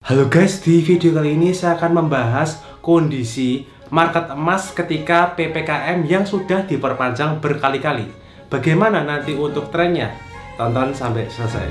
Halo guys, di video kali ini saya akan membahas kondisi market emas ketika PPKM yang sudah diperpanjang berkali-kali. Bagaimana nanti untuk trennya? Tonton sampai selesai.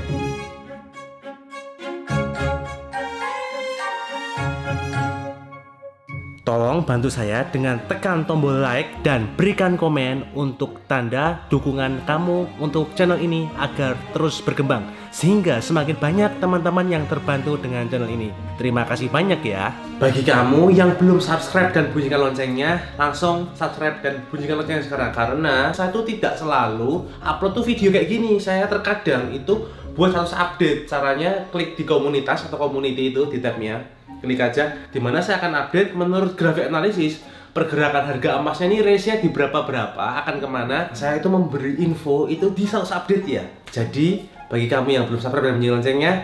Tolong bantu saya dengan tekan tombol like dan berikan komen untuk tanda dukungan kamu untuk channel ini agar terus berkembang, sehingga semakin banyak teman-teman yang terbantu dengan channel ini. Terima kasih banyak ya. Bagi kamu yang belum subscribe dan bunyikan loncengnya, langsung subscribe dan bunyikan loncengnya sekarang, karena saya tuh tidak selalu upload tuh video kayak gini. Saya terkadang itu buat harus update. Caranya klik di komunitas atau community itu di tabnya, klik aja, dimana saya akan update menurut grafik analisis pergerakan harga emasnya ini, range-nya di berapa akan kemana. Saya itu memberi info itu di sales update ya. Jadi bagi kamu yang belum subscribe dan bunyikan loncengnya,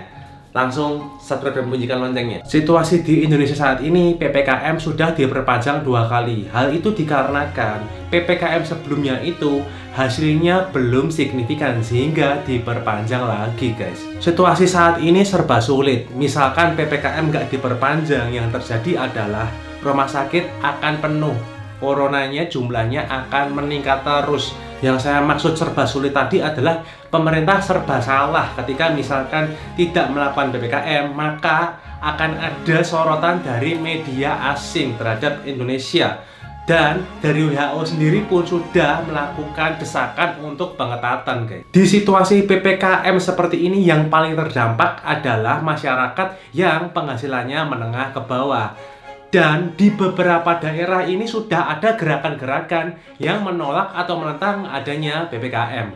langsung subscribe dan bunyikan loncengnya. Situasi di Indonesia saat ini, PPKM sudah diperpanjang 2 kali. Hal itu dikarenakan PPKM sebelumnya itu hasilnya belum signifikan sehingga diperpanjang lagi guys. Situasi saat ini serba sulit. Misalkan PPKM nggak diperpanjang, yang terjadi adalah rumah sakit akan penuh, coronanya jumlahnya akan meningkat terus. Yang saya maksud serba sulit tadi adalah pemerintah serba salah ketika misalkan tidak melakukan PPKM, maka akan ada sorotan dari media asing terhadap Indonesia. Dan dari WHO sendiri pun sudah melakukan desakan untuk pengetatan guys. Di situasi PPKM seperti ini, yang paling terdampak adalah masyarakat yang penghasilannya menengah ke bawah. Dan di beberapa daerah ini sudah ada gerakan-gerakan yang menolak atau menentang adanya PPKM.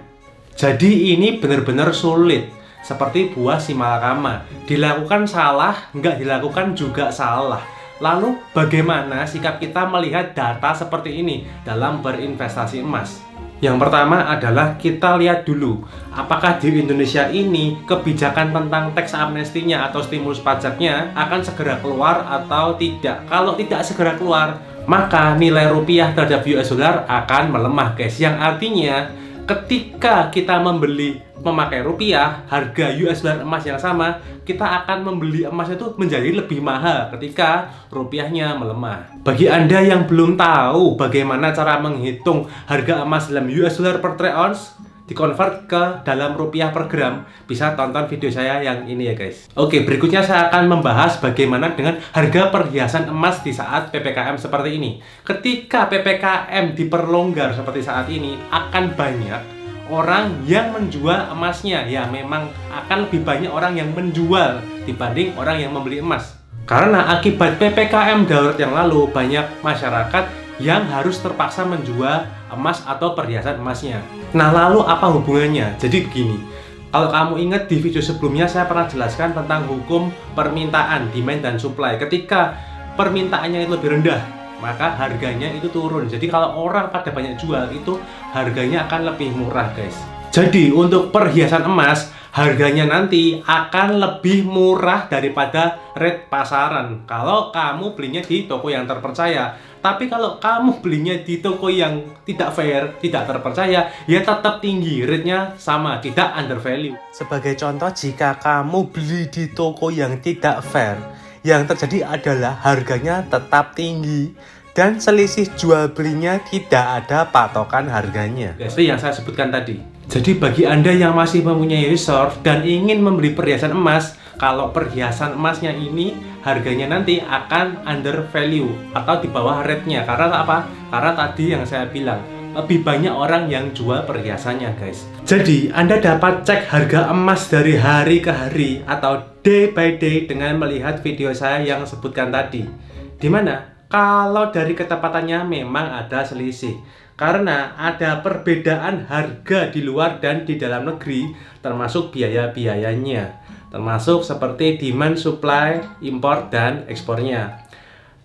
Jadi ini benar-benar sulit. Seperti buah si malakama, dilakukan salah, nggak dilakukan juga salah. Lalu bagaimana sikap kita melihat data seperti ini dalam berinvestasi emas? Yang pertama adalah kita lihat dulu, apakah di Indonesia ini kebijakan tentang tax amnestinya atau stimulus pajaknya akan segera keluar atau tidak. Kalau tidak segera keluar, maka nilai rupiah terhadap US dollar akan melemah guys. Yang artinya ketika kita memakai rupiah, harga US dollar emas yang sama, kita akan membeli emas itu menjadi lebih mahal ketika rupiahnya melemah. Bagi Anda yang belum tahu bagaimana cara menghitung harga emas dalam US dollar per troy ounce, dikonvert ke dalam rupiah per gram, bisa tonton video saya yang ini ya guys. Oke, berikutnya saya akan membahas bagaimana dengan harga perhiasan emas di saat PPKM seperti ini. Ketika PPKM diperlonggar seperti saat ini, akan banyak orang yang menjual emasnya. Ya, memang akan lebih banyak orang yang menjual dibanding orang yang membeli emas. Karena akibat PPKM darurat yang lalu, banyak masyarakat yang harus terpaksa menjual emas atau perhiasan emasnya. Nah, lalu apa hubungannya? Jadi begini, kalau kamu ingat di video sebelumnya saya pernah jelaskan tentang hukum permintaan, demand dan supply. Ketika permintaannya itu lebih rendah, maka harganya itu turun. Jadi kalau orang pada banyak jual, itu harganya akan lebih murah guys. Jadi untuk perhiasan emas, harganya nanti akan lebih murah daripada rate pasaran kalau kamu belinya di toko yang terpercaya. Tapi kalau kamu belinya di toko yang tidak fair, tidak terpercaya, ya tetap tinggi, rate-nya sama, tidak undervalue. Sebagai contoh, jika kamu beli di toko yang tidak fair, yang terjadi adalah harganya tetap tinggi dan selisih jual belinya tidak ada patokan harganya. Seperti yang saya sebutkan tadi. Jadi bagi Anda yang masih mempunyai reserve dan ingin membeli perhiasan emas, kalau perhiasan emasnya ini harganya nanti akan under value atau di bawah rate-nya. Karena apa? Karena tadi yang saya bilang, lebih banyak orang yang jual perhiasannya guys. Jadi Anda dapat cek harga emas dari hari ke hari atau day by day dengan melihat video saya yang sebutkan tadi. Dimana kalau dari ketepatannya memang ada selisih, karena ada perbedaan harga di luar dan di dalam negeri, termasuk biaya-biayanya, termasuk seperti demand, supply, impor, dan ekspornya.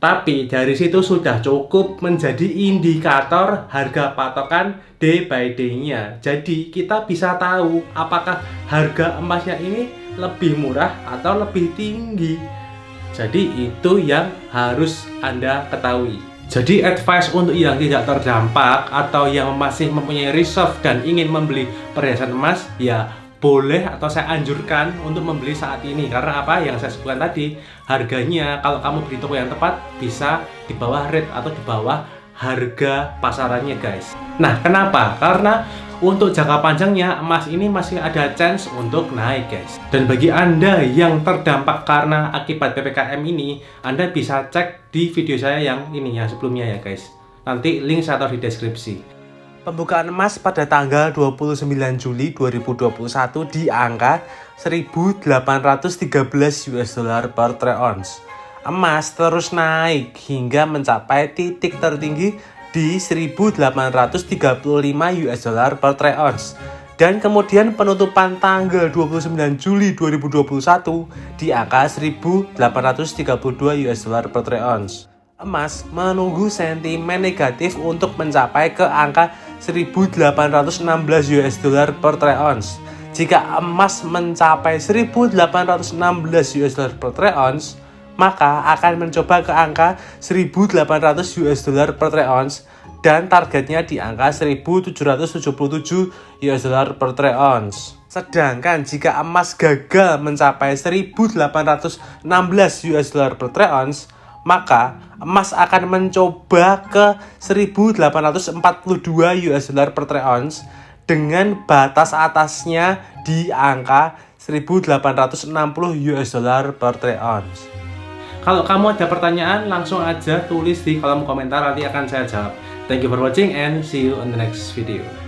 Tapi dari situ sudah cukup menjadi indikator harga patokan day by day-nya. Jadi kita bisa tahu apakah harga emasnya ini lebih murah atau lebih tinggi. Jadi itu yang harus Anda ketahui. Jadi advice untuk yang tidak terdampak atau yang masih mempunyai reserve dan ingin membeli perhiasan emas, ya boleh atau saya anjurkan untuk membeli saat ini. Karena apa? Yang saya sebutkan tadi, harganya kalau kamu beli toko yang tepat bisa di bawah rate atau di bawah harga pasarannya guys. Nah kenapa? Karena untuk jangka panjangnya emas ini masih ada chance untuk naik guys. Dan bagi Anda yang terdampak karena akibat PPKM ini, Anda bisa cek di video saya yang ini, yang sebelumnya ya guys. Nanti link saya taruh di deskripsi. Pembukaan emas pada tanggal 29 Juli 2021 di angka 1.813 US dollar per troy ounce. Emas terus naik hingga mencapai titik tertinggi di 1.835 US dollar per troy ounce. Dan kemudian penutupan tanggal 29 Juli 2021 di angka 1.832 US dollar per troy ounce. Emas menunggu sentimen negatif untuk mencapai ke angka 1.816 US dollar per troy ounce. Jika emas mencapai 1.816 US dollar per troy ounce, maka akan mencoba ke angka 1.800 US dollar per troy ounce dan targetnya di angka 1.777 US dollar per troy ounce. Sedangkan jika emas gagal mencapai 1.816 US dollar per troy ounce, maka emas akan mencoba ke 1.842 US dollar per troy ounce dengan batas atasnya di angka 1.860 US dollar per troy ounce. Kalau kamu ada pertanyaan, langsung aja tulis di kolom komentar, nanti akan saya jawab. Thank you for watching and see you on the next video.